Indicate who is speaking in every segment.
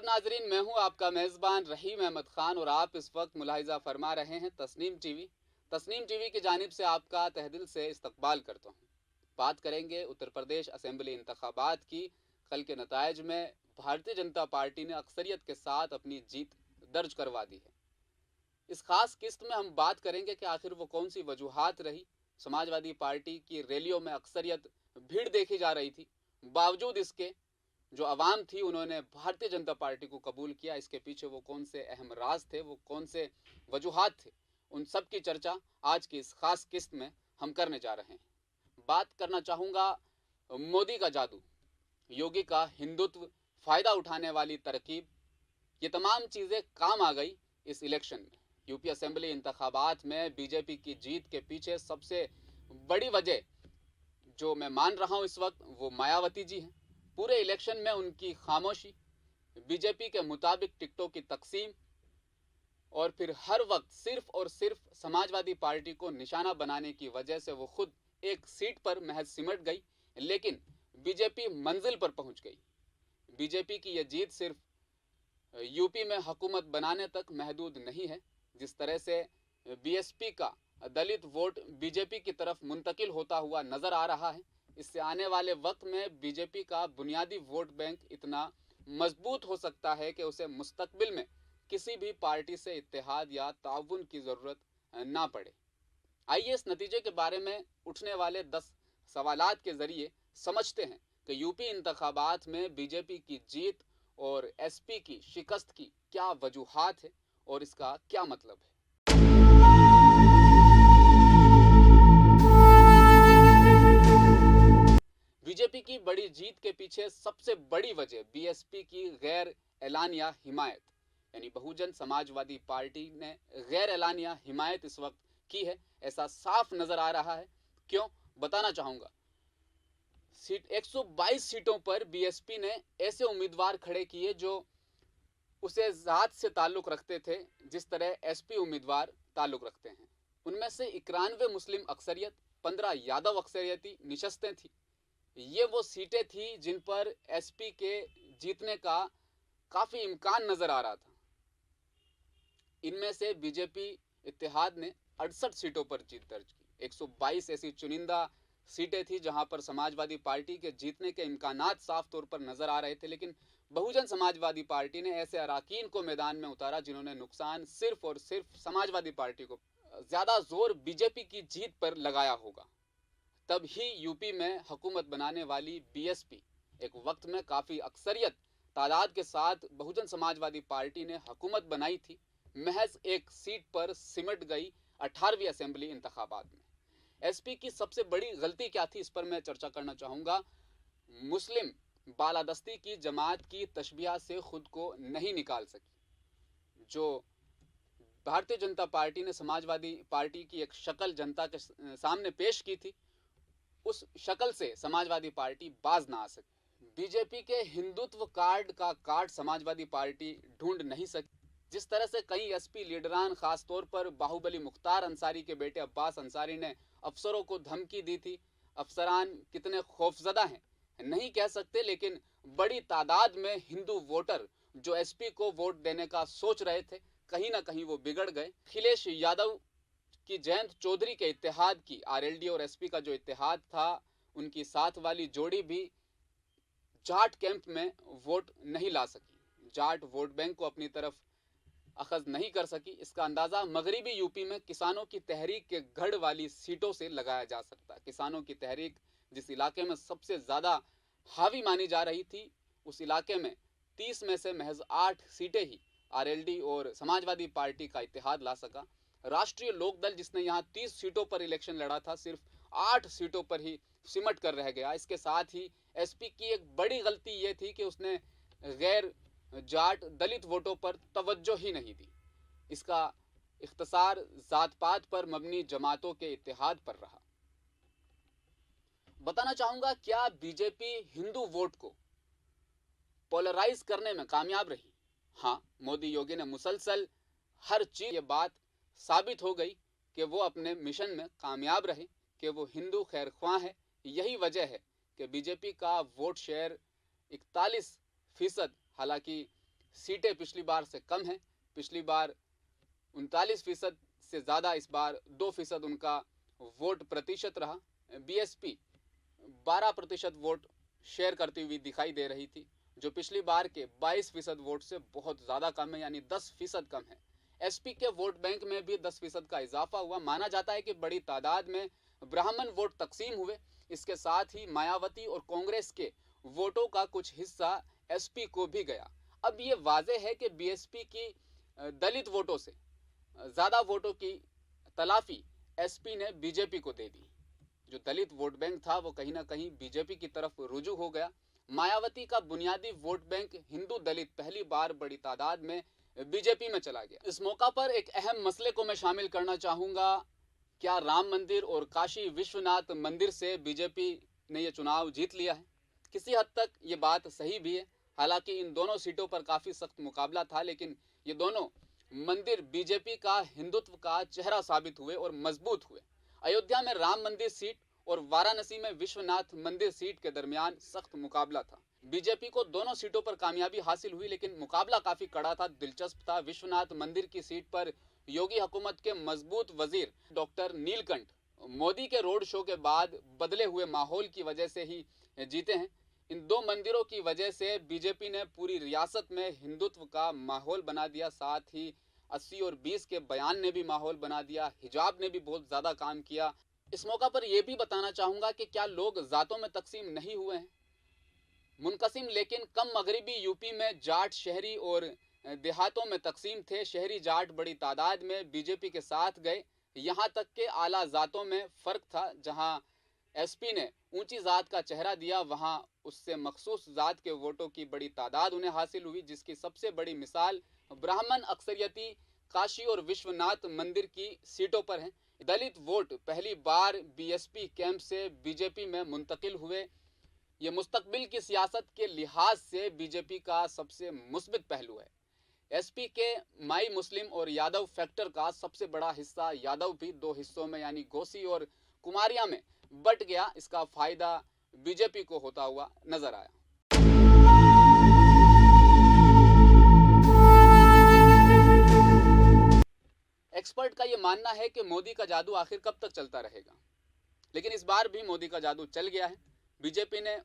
Speaker 1: आदाब नाजरीन, मैं हूं आपका मेज़बान रहीम अहमद ख़ान और आप इस वक्त मुलाहिज़ा फरमा रहे हैं तस्नीम टीवी। तस्नीम टीवी की जानिब से आपका तहदिल से इस्तकबाल करता हूं। बात करेंगे उत्तर प्रदेश असेंबली इंतखाबात की। कल के नतायज में भारतीय जनता पार्टी ने अक्सरियत के साथ अपनी जीत दर्ज करवा दी है। इस खास किस्त में हम बात करेंगे कि आखिर वो कौन सी वजूहात रही। समाजवादी पार्टी की रैलियों में अक्सरियत भीड़ देखी जा रही थी, बावजूद इसके जो अवाम थी उन्होंने भारतीय जनता पार्टी को कबूल किया। इसके पीछे वो कौन से अहम राज थे, वो कौन से वजूहात थे, उन सब की चर्चा आज की इस खास किस्त में हम करने जा रहे हैं। बात करना चाहूँगा मोदी का जादू, योगी का हिंदुत्व, फ़ायदा उठाने वाली तरकीब, ये तमाम चीज़ें काम आ गई इस इलेक्शन में। यूपी असेंबली इंतखाबात में बीजेपी की जीत के पीछे सबसे बड़ी वजह जो मैं मान रहा हूँ इस वक्त, वो मायावती जी हैं। पूरे इलेक्शन में उनकी खामोशी, बीजेपी के मुताबिक टिकटों की तकसीम और फिर हर वक्त सिर्फ और सिर्फ समाजवादी पार्टी को निशाना बनाने की वजह से वो खुद एक सीट पर महज सिमट गई, लेकिन बीजेपी मंजिल पर पहुंच गई। बीजेपी की यह जीत सिर्फ यूपी में हुकूमत बनाने तक महदूद नहीं है। जिस तरह से बीएसपी का दलित वोट बीजेपी की तरफ मुंतकिल होता हुआ नजर आ रहा है, इससे आने वाले वक्त में बीजेपी का बुनियादी वोट बैंक इतना मजबूत हो सकता है कि उसे मुस्तकबिल में किसी भी पार्टी से इत्तेहाद या ताउन की ज़रूरत ना पड़े। आइए इस नतीजे के बारे में उठने वाले 10 सवालात के ज़रिए समझते हैं कि यूपी इंतखाबात में बीजेपी की जीत और एसपी की शिकस्त की क्या वजूहात है और इसका क्या मतलब है। बीजेपी की बड़ी जीत के पीछे सबसे बड़ी वजह बीएसपी की गैर एलानिया हिमायत, यानी बहुजन समाजवादी पार्टी ने गैर एलानिया हिमायत इस वक्त की है। ऐसा साफ नजर आ रहा है। क्यों, बताना चाहूंगा। 122 सीटों पर बीएसपी ने ऐसे उम्मीदवार खड़े किए जो उसे जात से ताल्लुक रखते थे, जिस तरह एसपी उम्मीदवार ताल्लुक रखते हैं। उनमें से 91 मुस्लिम अक्सरियत, 15 यादव अक्सरियती निशस्तें थी। ये वो सीटें थी जिन पर एसपी के जीतने का काफी इम्कान नजर आ रहा था। इनमें से बीजेपी इत्तेहाद ने 68 सीटों पर जीत दर्ज की। 122 ऐसी चुनिंदा सीटें थी जहां पर समाजवादी पार्टी के जीतने के इम्कानात साफ तौर पर नजर आ रहे थे, लेकिन बहुजन समाजवादी पार्टी ने ऐसे अराकीन को मैदान में उतारा जिन्होंने नुकसान सिर्फ और सिर्फ समाजवादी पार्टी को, ज्यादा जोर बीजेपी की जीत पर लगाया होगा। तब ही यूपी में हुकूमत बनाने वाली बीएसपी एक वक्त में काफी अक्सरियत तादाद के साथ बहुजन समाजवादी पार्टी ने हुकूमत बनाई थी, महज एक सीट पर सिमट गई 18वीं असेंबली इंतखाबात में। एसपी की सबसे बड़ी गलती क्या थी, इस पर मैं चर्चा करना चाहूंगा। मुस्लिम बालादस्ती की जमात की तशबिया से खुद को नहीं निकाल सकी। जो भारतीय जनता पार्टी ने समाजवादी पार्टी की एक शक्ल जनता के सामने पेश की थी, उस शक्ल से समाजवादी पार्टी बाज ना आ सकी। बीजेपी के हिंदुत्व कार्ड का कार्ड समाजवादी पार्टी ढूंढ नहीं सकी। जिस तरह से कई एसपी लीडरान, खासतौर पर बाहुबली मुख्तार अंसारी के बेटे अब्बास अंसारी ने अफसरों को धमकी दी थी। अफसरान कितने खौफजदा हैं नहीं कह सकते, लेकिन बड़ी तादाद में हिंदू वोटर जो एसपी को वोट देने का सोच रहे थे, कहीं ना कहीं वो बिगड़ गए। अखिलेश यादव कि जयंत चौधरी के इत्तेहाद की, आरएलडी और एसपी का जो इत्तेहाद था, उनकी साथ वाली जोड़ी भी जाट कैंप में वोट नहीं ला सकी, जाट वोट बैंक को अपनी तरफ अखज नहीं कर सकी। इसका अंदाजा मगरबी यूपी में किसानों की तहरीक के गढ़ वाली सीटों से लगाया जा सकता है। किसानों की तहरीक जिस इलाके में सबसे ज्यादा हावी मानी जा रही थी, उस इलाके में 30 में से महज 8 सीटें ही आरएलडी और समाजवादी पार्टी का इत्तेहाद ला सका। राष्ट्रीय लोकदल जिसने यहाँ 30 सीटों पर इलेक्शन लड़ा था, सिर्फ 8 सीटों पर ही सिमट कर रह गया। इसके साथ ही एसपी की एक बड़ी गलती ये थी कि उसने गैर जाट दलित वोटों पर तवज्जो ही नहीं दी। इसका इख्तिसार जात पात पर मबनी जमातों के इत्तेहाद पर रहा। बताना चाहूंगा, क्या बीजेपी हिंदू वोट को पोलराइज करने में कामयाब रही? हाँ, मोदी योगी ने मुसलसल हर चीज, ये बात साबित हो गई कि वो अपने मिशन में कामयाब रहे, कि वो हिंदू खैर ख्वाह है। यही वजह है कि बीजेपी का वोट शेयर 41%, हालांकि सीटें पिछली बार से कम हैं। पिछली बार 39% से ज़्यादा, इस बार 2% उनका वोट प्रतिशत रहा। बीएसपी 12% वोट शेयर करती हुई दिखाई दे रही थी, जो पिछली बार के 22% वोट से बहुत ज़्यादा कम है, यानी 10% कम है। एसपी के वोट बैंक में भी 10% का इजाफा हुआ। माना जाता है कि बड़ी तादाद में ब्राह्मण वोट तकसीम हुए। इसके साथ ही मायावती और कांग्रेस के वोटों का कुछ हिस्सा एसपी को भी गया। अब ये वाज़ेह है कि बीएसपी की दलित वोटों से ज़्यादा वोटों की तलाफी एसपी ने बीजेपी को दे दी। जो दलित वोट बैंक था वो कहीं ना कहीं बीजेपी की तरफ रुजू हो गया। मायावती का बुनियादी वोट बैंक हिंदू दलित पहली बार बड़ी तादाद में बीजेपी में चला गया। इस मौका पर एक अहम मसले को मैं शामिल करना चाहूँगा। क्या राम मंदिर और काशी विश्वनाथ मंदिर से बीजेपी ने ये चुनाव जीत लिया है? किसी हद तक ये बात सही भी है। हालांकि इन दोनों सीटों पर काफ़ी सख्त मुकाबला था, लेकिन ये दोनों मंदिर बीजेपी का हिंदुत्व का चेहरा साबित हुए और मजबूत हुए। अयोध्या में राम मंदिर सीट और वाराणसी में विश्वनाथ मंदिर सीट के दरमियान सख्त मुकाबला था। बीजेपी को दोनों सीटों पर कामयाबी हासिल हुई, लेकिन मुकाबला काफी कड़ा था, दिलचस्प था। विश्वनाथ मंदिर की सीट पर योगी हुकूमत के मजबूत वजीर डॉक्टर नीलकंठ मोदी के रोड शो के बाद बदले हुए माहौल की वजह से ही जीते हैं। इन दो मंदिरों की वजह से बीजेपी ने पूरी रियासत में हिंदुत्व का माहौल बना दिया। साथ ही 80 और 20 के बयान ने भी माहौल बना दिया। हिजाब ने भी बहुत ज़्यादा काम किया। इस मौका पर यह भी बताना चाहूँगा कि क्या लोग ज़ातों में तकसीम नहीं हुए हैं? मुनकसिम लेकिन कम मगरबी यूपी में जाट शहरी और देहातों में तकसीम थे। शहरी जाट बड़ी तादाद में बीजेपी के साथ गए। यहाँ तक के आला ज़ातों में फ़र्क था। जहाँ एसपी ने ऊंची ज़ात का चेहरा दिया, वहाँ उससे मखसूस ज़ात के वोटों की बड़ी तादाद उन्हें हासिल हुई, जिसकी सबसे बड़ी मिसाल ब्राह्मण अक्सरियती काशी और विश्वनाथ मंदिर की सीटों पर है। दलित वोट पहली बार बीएसपी कैंप से बीजेपी में मुंतकिल हुए। ये मुस्तकबिल की सियासत के लिहाज से बीजेपी का सबसे मुस्बित पहलू है। एसपी के माई मुस्लिम और यादव फैक्टर का सबसे बड़ा हिस्सा यादव भी दो हिस्सों में यानी गोसी और कुमारिया में बट गया। इसका फायदा बीजेपी को होता हुआ नजर आया। एक्सपर्ट का यह मानना है कि मोदी का जादू आखिर कब तक चलता रहेगा, लेकिन इस बार भी मोदी का जादू चल गया है। बीजेपी ने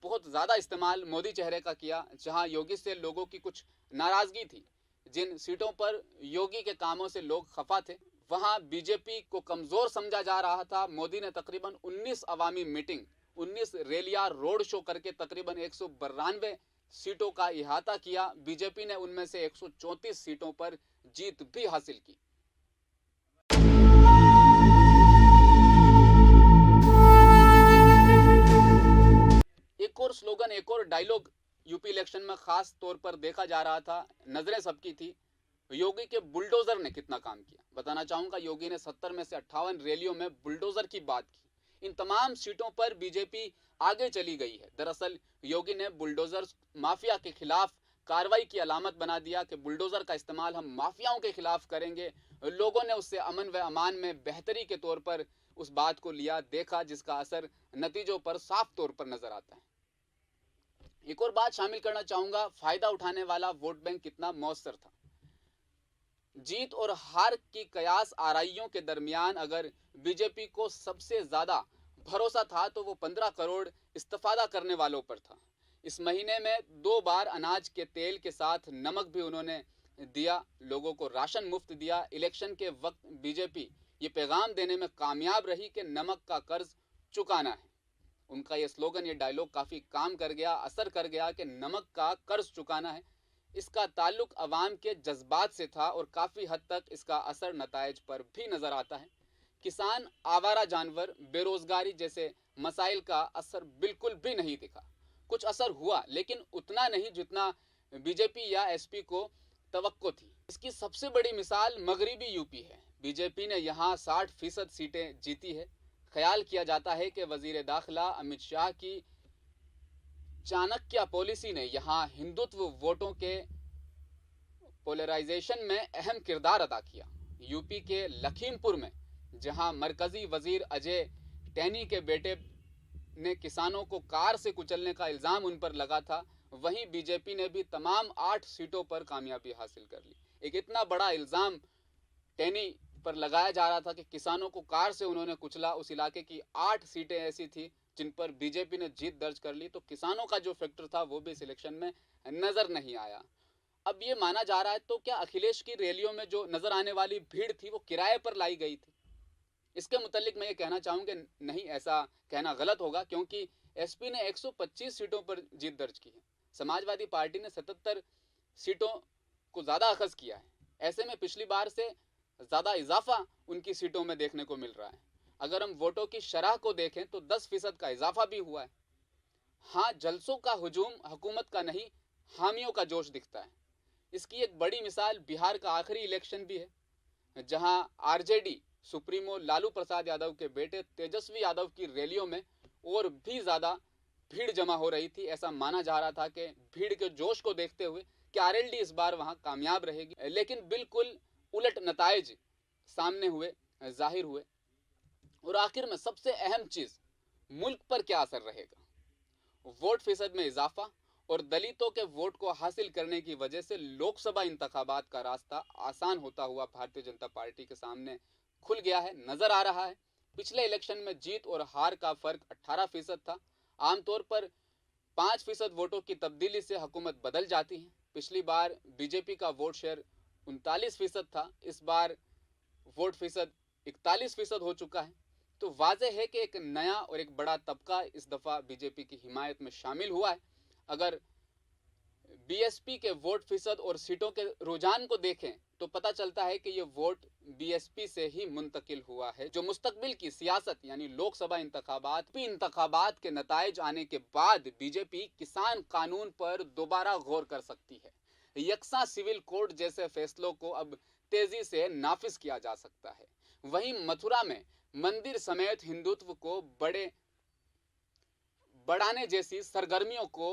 Speaker 1: बहुत ज़्यादा इस्तेमाल मोदी चेहरे का किया। जहां योगी से लोगों की कुछ नाराज़गी थी, जिन सीटों पर योगी के कामों से लोग खफा थे, वहां बीजेपी को कमज़ोर समझा जा रहा था। मोदी ने तकरीबन 19 अवामी मीटिंग, 19 रैलियां, रोड शो करके तकरीबन 192 सीटों का इहाता किया। बीजेपी ने उनमें से 134 सीटों पर जीत भी हासिल की। एक और स्लोगन, एक और डायलॉग यूपी इलेक्शन में खास तौर पर देखा जा रहा था, नजरें सबकी थी, योगी के बुलडोजर ने कितना काम किया। बताना चाहूंगा, योगी ने 70 में से 58 रैलियों में बुलडोजर की बात की। इन तमाम सीटों पर बीजेपी आगे चली गई है। दरअसल योगी ने बुलडोजर माफिया के खिलाफ कार्रवाई की अलामत बना दिया कि बुलडोजर का इस्तेमाल हम माफियाओं के खिलाफ करेंगे। लोगों ने उससे अमन व अमान में बेहतरी के तौर पर उस बात को लिया, देखा, जिसका असर नतीजों पर साफ तौर पर नजर आता है। एक और बात शामिल करना चाहूंगा, फायदा उठाने वाला वोट बैंक कितना मौसर था। जीत और हार की कयास आराइयों के दरमियान अगर बीजेपी को सबसे ज्यादा भरोसा था तो वो 15 करोड़ इस्तेफादा करने वालों पर था। इस महीने में 2 बार अनाज के तेल के साथ नमक भी उन्होंने दिया, लोगों को राशन मुफ्त दिया। इलेक्शन के वक्त बीजेपी ये पैगाम देने में कामयाब रही कि नमक का कर्ज चुकाना है। उनका ये स्लोगन, ये डायलॉग काफ़ी काम कर गया, असर कर गया कि नमक का कर्ज चुकाना है। इसका ताल्लुक अवाम के जज्बात से था और काफ़ी हद तक इसका असर नताइज पर भी नज़र आता है। किसान, आवारा जानवर, बेरोजगारी जैसे मसाइल का असर बिल्कुल भी नहीं दिखा। कुछ असर हुआ, लेकिन उतना नहीं जितना बीजेपी या एसपी को तवक्को थी। इसकी सबसे बड़ी मिसाल मगरबी यूपी है। बीजेपी ने यहाँ 60% सीटें जीती है। ख्याल किया जाता है कि वजीर दाखिला अमित शाह की चाणक्य पॉलिसी ने यहाँ हिंदुत्व वोटों के पोलराइजेशन में अहम किरदार अदा किया। यूपी के लखीमपुर में जहाँ मरकजी वजीर अजय टैनी के बेटे ने किसानों को कार से कुचलने का इल्ज़ाम उन पर लगा था, वहीं बीजेपी ने भी तमाम 8 सीटों पर कामयाबी हासिल कर ली। एक इतना बड़ा इल्ज़ाम टेनी पर लगाया जा रहा था कि किसानों को कार से उन्होंने कुचला, उस इलाके की 8 सीटें ऐसी थी जिन पर बीजेपी ने जीत दर्ज कर ली, तो किसानों का जो फैक्टर था वो भी इस इलेक्शन में नजर नहीं आया। अब ये माना जा रहा है, तो क्या अखिलेश की रैलियों में जो नजर आने वाली भीड़ थी वो किराए पर लाई गई थी? इसके मुतालिक मैं ये कहना चाहूँगा, नहीं, ऐसा कहना गलत होगा, क्योंकि एसपी ने 125 सीटों पर जीत दर्ज की है। समाजवादी पार्टी ने 77 सीटों को ज़्यादा अखज़ किया है। ऐसे में पिछली बार से ज़्यादा इजाफा उनकी सीटों में देखने को मिल रहा है। अगर हम वोटों की शरह को देखें तो 10% का इजाफा भी हुआ है। हाँ, जलसों का हुजूम हुकूमत का नहीं, हामियों का जोश दिखता है। इसकी एक बड़ी मिसाल बिहार का आखिरी इलेक्शन भी है, जहां आरजेडी सुप्रीमो लालू प्रसाद यादव के बेटे तेजस्वी यादव की रैलियों में और भी ज़्यादा भीड़ जमा हो रही थी। ऐसा माना जा रहा था कि भीड़ के जोश को देखते हुए कि आरएलडी इस बार वहां कामयाब रहेगी, लेकिन बिल्कुल उलट नताइज सामने हुए, जाहिर हुए। और आखिर में सबसे अहम चीज़, मुल्क पर क्या असर रहेगा? वोट फीसद में इजाफा और दलितों के वोट को हासिल करने की वजह से लोकसभा इंतखाबात का रास्ता आसान होता हुआ भारतीय जनता पार्टी के सामने खुल गया है, नजर आ रहा है। पिछले इलेक्शन में जीत और हार का फर्क 18% था। आमतौर पर 5% वोटों की तब्दीली से हुकूमत बदल जाती है। पिछली बार बीजेपी का वोट शेयर 39% था, इस बार वोट फीसद 41% हो चुका है। तो वाजह है कि एक नया और एक बड़ा तबका इस दफ़ा बीजेपी की हिमायत में शामिल हुआ है। अगर बीएसपी के वोट फीसद और सीटों के रुझान को देखें तो पता चलता है कि ये वोट बीएसपी से ही मुंतकिल हुआ है। जो मुस्तकबिल की सियासत यानी लोकसभा इंतखाबात के नताइज आने के बाद बीजेपी किसान कानून पर दोबारा गौर कर सकती है। यकसा सिविल कोड जैसे फैसलों को अब तेजी से नाफिज किया जा सकता है। वहीं मथुरा में मंदिर समेत हिंदुत्व को बढ़ाने जैसी सरगर्मियों को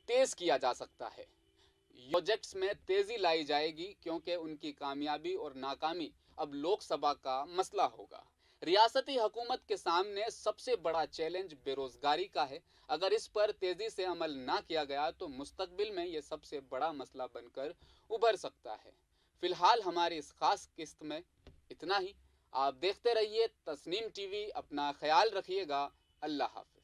Speaker 1: तेज किया जा सकता है। प्रोजेक्ट्स में तेजी लाई जाएगी क्योंकि उनकी कामयाबी और नाकामी अब लोकसभा का मसला होगा। रियासती हुकूमत के सामने सबसे बड़ा चैलेंज बेरोजगारी का है। अगर इस पर तेजी से अमल ना किया गया तो मुस्तकबिल में यह सबसे बड़ा मसला बनकर उभर सकता है। फिलहाल हमारी इस खास किस्त में इतना ही। आप देखते रहिए तस्नीम टीवी। अपना ख्याल रखिएगा। अल्लाह हाफ़िज़।